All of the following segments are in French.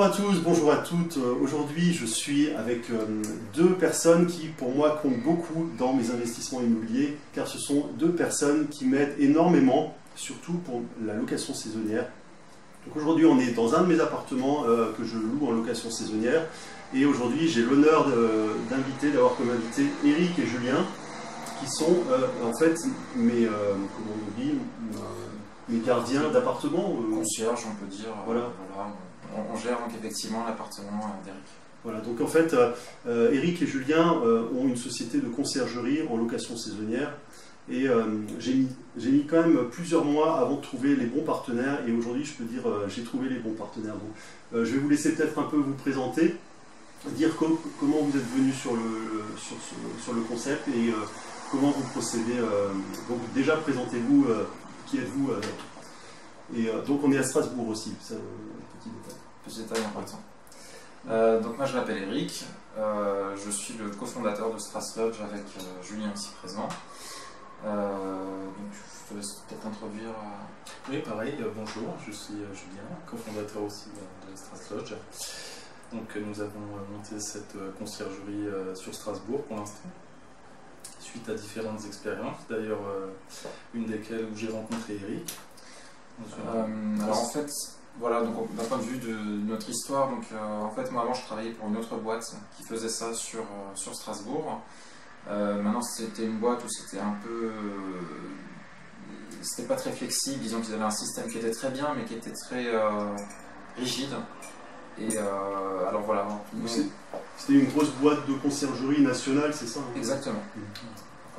Bonjour à tous, bonjour à toutes. Aujourd'hui, je suis avec deux personnes qui, pour moi, comptent beaucoup dans mes investissements immobiliers, car ce sont deux personnes qui m'aident énormément, surtout pour la location saisonnière. Donc aujourd'hui, on est dans un de mes appartements que je loue en location saisonnière, et aujourd'hui, j'ai l'honneur d'avoir comme invité Eric et Julien, qui sont en fait mes, comment on dit, mes gardiens d'appartement. Concierge, on peut dire. Voilà. On gère donc effectivement l'appartement d'Eric. Voilà, donc en fait, Eric et Julien ont une société de conciergerie en location saisonnière. Et j'ai mis quand même plusieurs mois avant de trouver les bons partenaires. Et aujourd'hui, je peux dire, j'ai trouvé les bons partenaires. Donc, je vais vous laisser peut-être un peu vous présenter, dire comment vous êtes venu sur le concept et comment vous procédez. Donc déjà, présentez-vous, qui êtes-vous donc on est à Strasbourg aussi, ça, petit détail. Petit détail important. Donc moi je m'appelle Eric, je suis le cofondateur de Straslodge avec Julien ici présent. Donc je te laisse peut-être introduire. Oui, pareil, bonjour, je suis Julien, cofondateur aussi de Straslodge. Donc nous avons monté cette conciergerie sur Strasbourg pour l'instant, suite à différentes expériences, d'ailleurs une desquelles où j'ai rencontré Eric. Alors en fait, voilà, donc d'un point de vue de notre histoire, donc en fait moi avant je travaillais pour une autre boîte qui faisait ça sur Strasbourg. Maintenant c'était une boîte où c'était un peu, c'était pas très flexible, disons qu'ils avaient un système qui était très bien mais qui était très rigide. Et alors voilà. C'était une grosse boîte de conciergerie nationale, c'est ça hein? Exactement.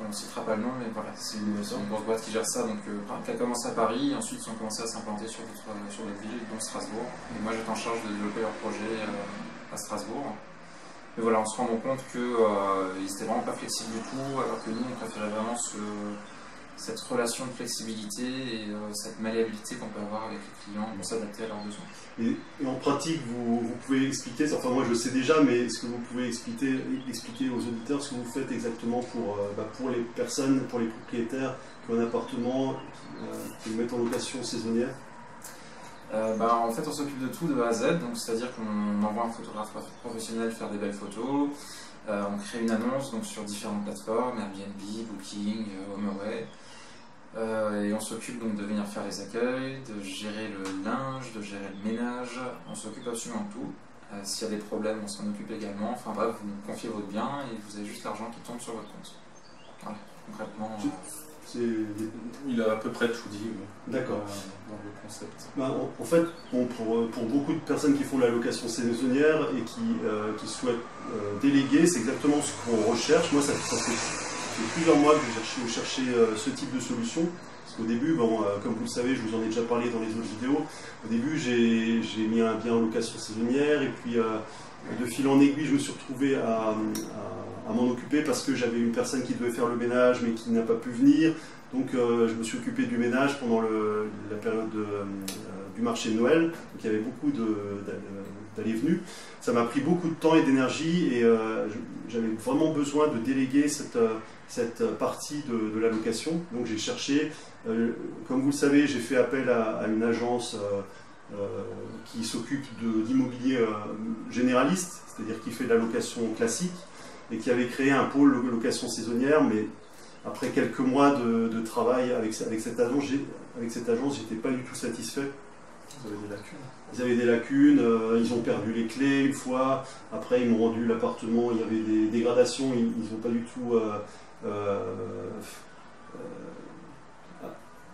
On ne citera pas le nom, mais voilà, c'est une grosse boîte qui gère ça, donc qui a commencé à Paris, et ensuite ils ont commencé à s'implanter sur d'autres villes, dont Strasbourg. Et moi j'étais en charge de développer leur projet à Strasbourg. Mais voilà, on se rend compte qu'ils n'étaient vraiment pas flexibles du tout, alors que nous on préférait vraiment cette relation de flexibilité et cette malléabilité qu'on peut avoir avec les clients pour s'adapter à leurs besoins. Et en pratique, vous pouvez expliquer, enfin moi je le sais déjà, mais est-ce que vous pouvez expliquer aux auditeurs ce que vous faites exactement pour les personnes, pour les propriétaires qui ont un appartement, qui le mettent en location saisonnière? En fait on s'occupe de tout de A à Z, c'est-à-dire qu'on envoie un photographe professionnel faire des belles photos, on crée une annonce donc, sur différentes plateformes, Airbnb, Booking, HomeAway. Et on s'occupe donc de venir faire les accueils, de gérer le linge, de gérer le ménage, on s'occupe absolument de tout. S'il y a des problèmes, on s'en occupe également. Enfin bref, vous nous confiez votre bien et vous avez juste l'argent qui tombe sur votre compte. Voilà, concrètement. Il a à peu près tout dit. D'accord. Dans le concept. En fait, pour beaucoup de personnes qui font la location saisonnière et qui souhaitent déléguer, c'est exactement ce qu'on recherche. Moi, ça fait plusieurs mois que je cherchais ce type de solution. Parce qu'au début, comme vous le savez, je vous en ai déjà parlé dans les autres vidéos, au début j'ai mis un bien en location saisonnière et puis de fil en aiguille, je me suis retrouvé à m'en occuper parce que j'avais une personne qui devait faire le ménage mais qui n'a pas pu venir. Donc je me suis occupé du ménage pendant la période du marché de Noël. Donc il y avait beaucoup d'allées-venues. Ça m'a pris beaucoup de temps et d'énergie et j'avais vraiment besoin de déléguer cette partie de la location. Donc j'ai cherché, comme vous le savez, j'ai fait appel à une agence qui s'occupe d'immobilier généraliste, c'est-à-dire qui fait de la location classique et qui avait créé un pôle de location saisonnière, mais après quelques mois de travail avec cette agence, j'étais pas du tout satisfait. Vous avez des lacunes. Ils avaient des lacunes, ils ont perdu les clés une fois, après ils m'ont rendu l'appartement, il y avait des dégradations, ils n'ont pas du tout...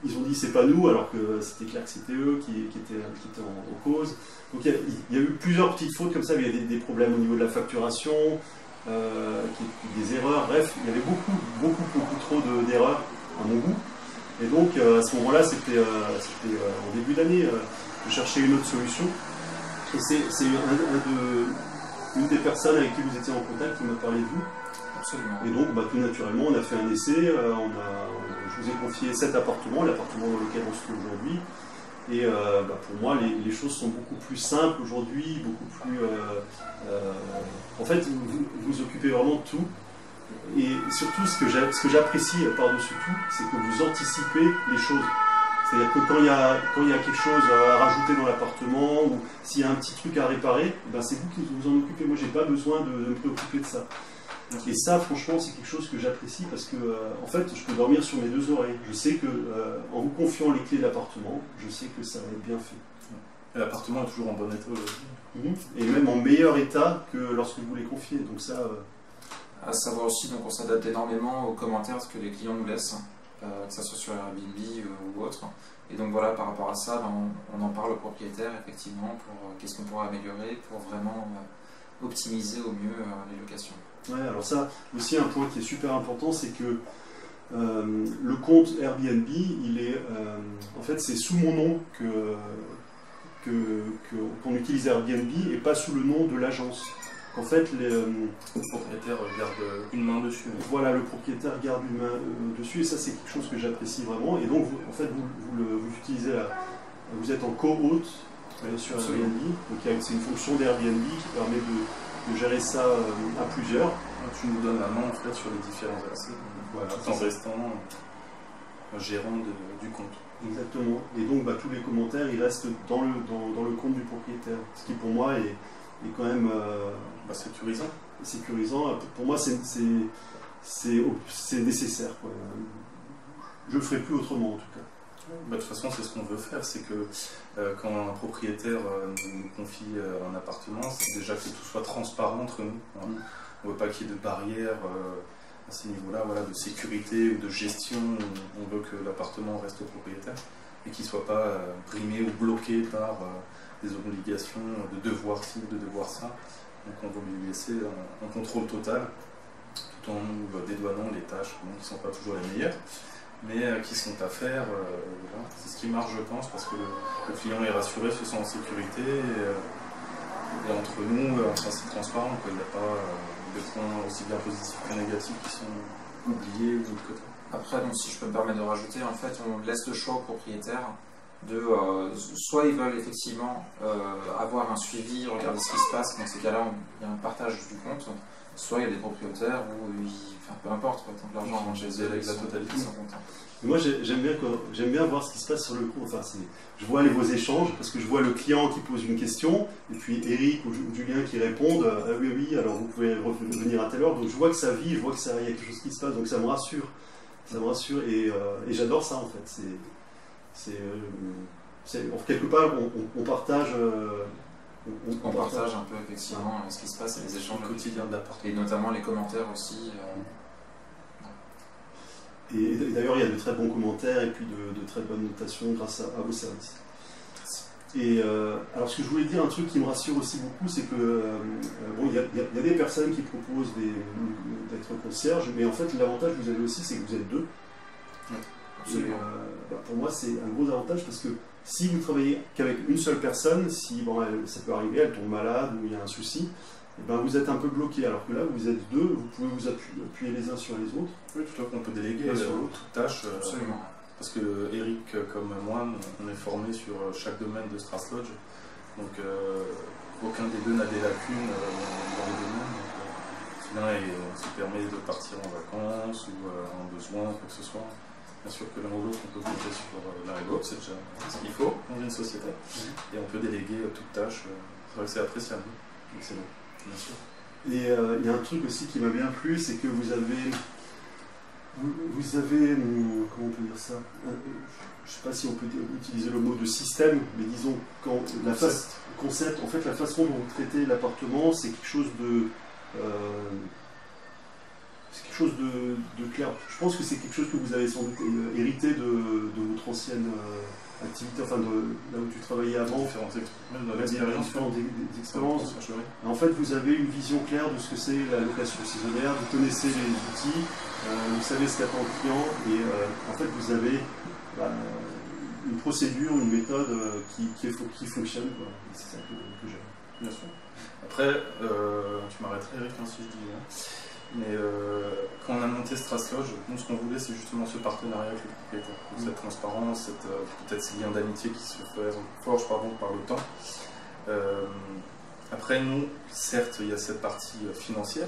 ils ont dit c'est pas nous, alors que c'était clair que c'était eux qui étaient en cause. Donc il y a eu plusieurs petites fautes comme ça, il y avait des problèmes au niveau de la facturation, des erreurs, bref, il y avait beaucoup trop d'erreurs à mon goût. Et donc à ce moment-là, c'était en début d'année, je cherchais une autre solution. Et c'est une des personnes avec qui vous étiez en contact qui m'a parlé de vous. Absolument. Et donc tout naturellement, on a fait un essai, je vous ai confié cet appartement, l'appartement dans lequel on se trouve aujourd'hui. Et pour moi, les choses sont beaucoup plus simples aujourd'hui, beaucoup plus... en fait, vous vous occupez vraiment de tout. Et surtout, ce que j'apprécie par-dessus tout, c'est que vous anticipez les choses. C'est-à-dire que quand il y a quelque chose à rajouter dans l'appartement, ou s'il y a un petit truc à réparer, ben c'est vous qui vous en occupez. Moi, j'ai pas besoin de me préoccuper de ça. Et ça, franchement, c'est quelque chose que j'apprécie parce que, en fait, je peux dormir sur mes deux oreilles. Je sais que, en vous confiant les clés de l'appartement, je sais que ça va être bien fait. Et l'appartement est toujours en bon état aujourd'hui. Et même en meilleur état que lorsque vous les confiez. Donc ça. À savoir aussi, donc on s'adapte énormément aux commentaires que les clients nous laissent, que ce soit sur Airbnb ou autre. Et donc voilà, par rapport à ça, on en parle au propriétaire effectivement pour qu'est-ce qu'on pourra améliorer pour vraiment optimiser au mieux les locations. Ouais, alors ça, aussi un point qui est super important, c'est que le compte Airbnb, en fait, c'est sous mon nom qu'on utilise Airbnb et pas sous le nom de l'agence. En fait, le propriétaire garde une main dessus. Voilà, le propriétaire garde une main dessus et ça, c'est quelque chose que j'apprécie vraiment. Et donc, en fait, vous utilisez vous êtes en co-hôte sur Airbnb. Donc, c'est une fonction d'Airbnb qui permet de gérer ça à plusieurs. Tu nous donnes la main en fait sur les différents accès, voilà, tout en restant gérant du compte. Exactement. Et donc tous les commentaires ils restent dans le compte du propriétaire. Ce qui pour moi est quand même sécurisant. Sécurisant. Pour moi c'est nécessaire, quoi. Je le ferai plus autrement en tout cas. De toute façon, c'est ce qu'on veut faire, c'est que quand un propriétaire nous confie un appartement, c'est déjà que tout soit transparent entre nous. Hein. On ne veut pas qu'il y ait de barrières à ces niveaux-là, voilà, de sécurité ou de gestion. On veut que l'appartement reste au propriétaire et qu'il ne soit pas brimé ou bloqué par des obligations de devoir ci ou de devoir ça. Donc on veut lui laisser un contrôle total, tout en nous dédouanant les tâches qui ne sont pas toujours les meilleures, mais qui sont à faire. Voilà. C'est ce qui marche, je pense, parce que le client est rassuré, se sent en sécurité, et entre nous, on sera assez transparent. Il n'y a pas de points aussi bien positifs que négatifs qui sont oubliés ou de côté. Après, donc, si je peux me permettre de rajouter, en fait, on laisse le choix aux propriétaires de soit ils veulent effectivement avoir un suivi, regarder ce qui se passe, dans ces cas-là, il y a un partage du compte. Soit il y a des propriétaires où, peu importe, tant que l'argent rentre chez eux, ils sont contents. Moi, j'aime bien voir ce qui se passe sur le coup. Enfin, je vois vos échanges, parce que je vois le client qui pose une question, et puis Eric ou Julien qui répondent oui, alors vous pouvez revenir à telle heure. Donc je vois que ça vit, je vois qu'il y a quelque chose qui se passe, donc ça me rassure. Ça me rassure, et j'adore ça en fait. Quelque part, on partage. On partage un peu effectivement ce qui se passe et les échanges quotidiens d'appartement. Et notamment les commentaires aussi. Et d'ailleurs, il y a de très bons commentaires et puis de très bonnes notations grâce à vos services. Et alors, ce que je voulais dire, un truc qui me rassure aussi beaucoup, c'est que il y a des personnes qui proposent d'être concierge, mais en fait, l'avantage que vous avez aussi, c'est que vous êtes deux. Et, pour moi, c'est un gros avantage parce que si vous travaillez qu'avec une seule personne, si ça peut arriver, elle tombe malade ou il y a un souci, et ben vous êtes un peu bloqué. Alors que là, vous êtes deux, vous pouvez vous appuyer les uns sur les autres. Oui, tout à fait, on peut déléguer toute tâche. Absolument. Parce que Eric, comme moi, on est formé sur chaque domaine de Strass Lodge. Donc aucun des deux n'a des lacunes dans les domaines. Si l'un se permet de partir en vacances ou en besoin, quoi que ce soit. Bien sûr que l'un ou l'autre, on peut compter sur l'un et l'autre, c'est déjà ce qu'il faut dans une société. Et on peut déléguer toute tâche. C'est vrai que c'est appréciable. Donc c'est bon, bien sûr. Et il y a un truc aussi qui m'a bien plu, c'est que vous avez, comment on peut dire ça, je ne sais pas si on peut utiliser le mot de système, mais disons, concept, en fait, la façon dont vous traitez l'appartement, c'est quelque chose de... c'est quelque chose de clair. Je pense que c'est quelque chose que vous avez sans doute hérité de votre ancienne activité, enfin là où tu travaillais avant. Différentes expériences. En fait, vous avez une vision claire de ce que c'est la location saisonnière, vous connaissez les outils, vous savez ce qu'attend le client, et en fait, vous avez une procédure, une méthode qui fonctionne. C'est ça que j'aime. Bien sûr. Après, tu m'arrêterais, Eric, si je dis. Mais quand on a monté Strass Lodge, nous ce qu'on voulait c'est justement ce partenariat avec le propriétaire, cette transparence, peut-être ces liens d'amitié qui se forgent par le temps. Après nous, certes il y a cette partie financière,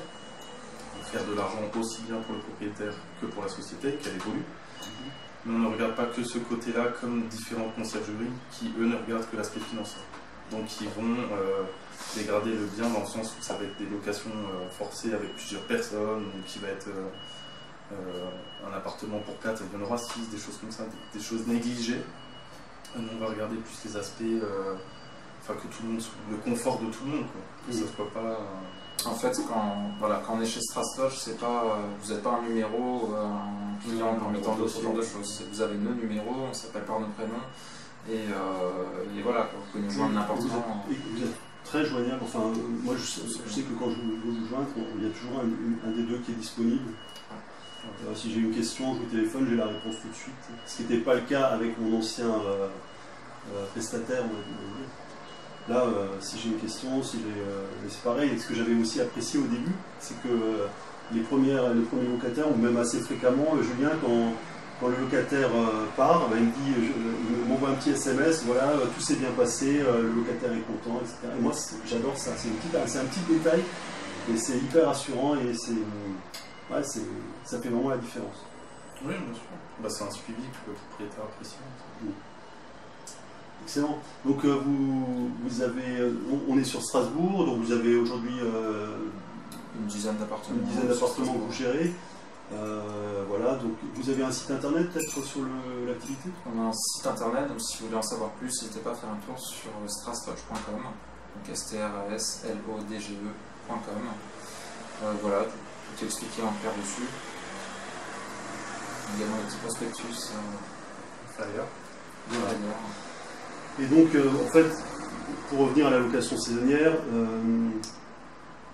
faire de l'argent aussi bien pour le propriétaire que pour la société, qu'elle évolue. Mais on ne regarde pas que ce côté-là comme différentes conciergeries qui, eux, ne regardent que l'aspect financier. Donc ils vont dégrader le bien dans le sens où ça va être des locations forcées avec plusieurs personnes, ou qui va être un appartement pour 4 et il y en aura 6, des choses comme ça, des choses négligées. Nous, on va regarder plus les aspects, que tout le monde, le confort de tout le monde, quoi. Que ça soit pas. En fait, quand on est chez Strasloge, vous n'êtes pas un numéro, un client parmi tant d'autres genres de choses. Vous avez nos numéros, on s'appelle par nos prénoms, et voilà, vous pouvez nous joindre n'importe quand. Vous êtes très joignable. Enfin, moi, je sais que quand je veux vous joindre, il y a toujours un des deux qui est disponible. Si j'ai une question, je vous téléphone, j'ai la réponse tout de suite. Ce qui n'était pas le cas avec mon ancien prestataire, on va dire. Là, si j'ai une question, c'est pareil. Et ce que j'avais aussi apprécié au début, c'est que les premiers locataires, ou même assez fréquemment, Julien, quand le locataire part, il me dit, il m'envoie un petit SMS, voilà, tout s'est bien passé, le locataire est content, etc. Et moi, j'adore ça. C'est un petit détail, et c'est hyper rassurant, et ça fait vraiment la différence. Oui, bien sûr. C'est un suivi que le propriétaire apprécie. Excellent. Donc on est sur Strasbourg, donc vous avez aujourd'hui une dizaine d'appartements que vous gérez. Voilà, donc vous avez un site internet peut-être sur l'activité? On a un site internet, donc si vous voulez en savoir plus, n'hésitez pas à faire un tour sur strasloge.com, donc strslodge.com. Voilà, tout est expliqué en clair dessus. Également le petit prospectus Inférieur. Voilà. Et donc, en fait, pour revenir à la location saisonnière,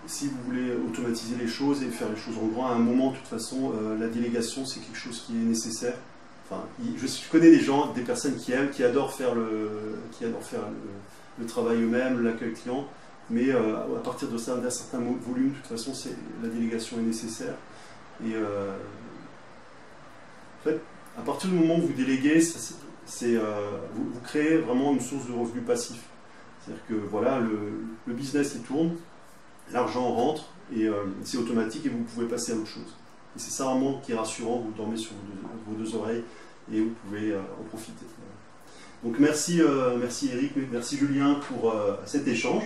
si vous voulez automatiser les choses et faire les choses en grand, à un moment, de toute façon, la délégation, c'est quelque chose qui est nécessaire. Enfin, je connais des personnes qui adorent faire le travail eux-mêmes, l'accueil client, mais à partir d'un certain volume, de toute façon, la délégation est nécessaire. Et en fait, à partir du moment où vous déléguez, vous créez vraiment une source de revenus passifs. C'est-à-dire que voilà, le business il tourne, l'argent rentre, et c'est automatique et vous pouvez passer à autre chose. Et c'est ça vraiment qui est rassurant, vous dormez sur vos deux oreilles et vous pouvez en profiter. Donc merci Eric, merci Julien pour cet échange.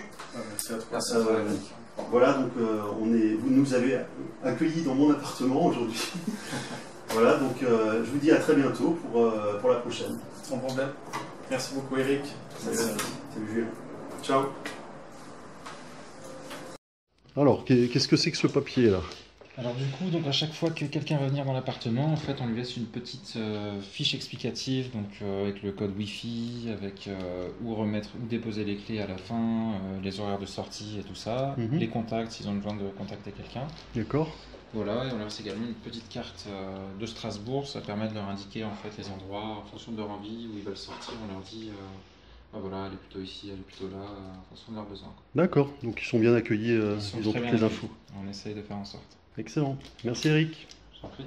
Merci à toi. Merci à toi, Eric. Voilà, donc vous nous avez accueillis dans mon appartement aujourd'hui. Voilà, donc je vous dis à très bientôt pour la prochaine. Sans problème. Merci beaucoup Eric. Salut Julien. Ciao. Alors, qu'est-ce que c'est que ce papier là? Alors du coup, donc à chaque fois que quelqu'un va venir dans l'appartement, en fait, on lui laisse une petite fiche explicative, donc avec le code Wi-Fi, avec où déposer les clés à la fin, les horaires de sortie et tout ça, les contacts s'ils ont besoin de contacter quelqu'un. D'accord. Voilà, et on leur laisse également une petite carte de Strasbourg, ça permet de leur indiquer en fait les endroits en fonction de leur envie, où ils veulent sortir, on leur dit voilà, elle est plutôt ici, elle est plutôt là, en fonction de leurs besoins. D'accord, donc ils sont bien accueillis, ils ont toutes les infos. On essaye de faire en sorte. Excellent, merci Eric. Je t'en prie.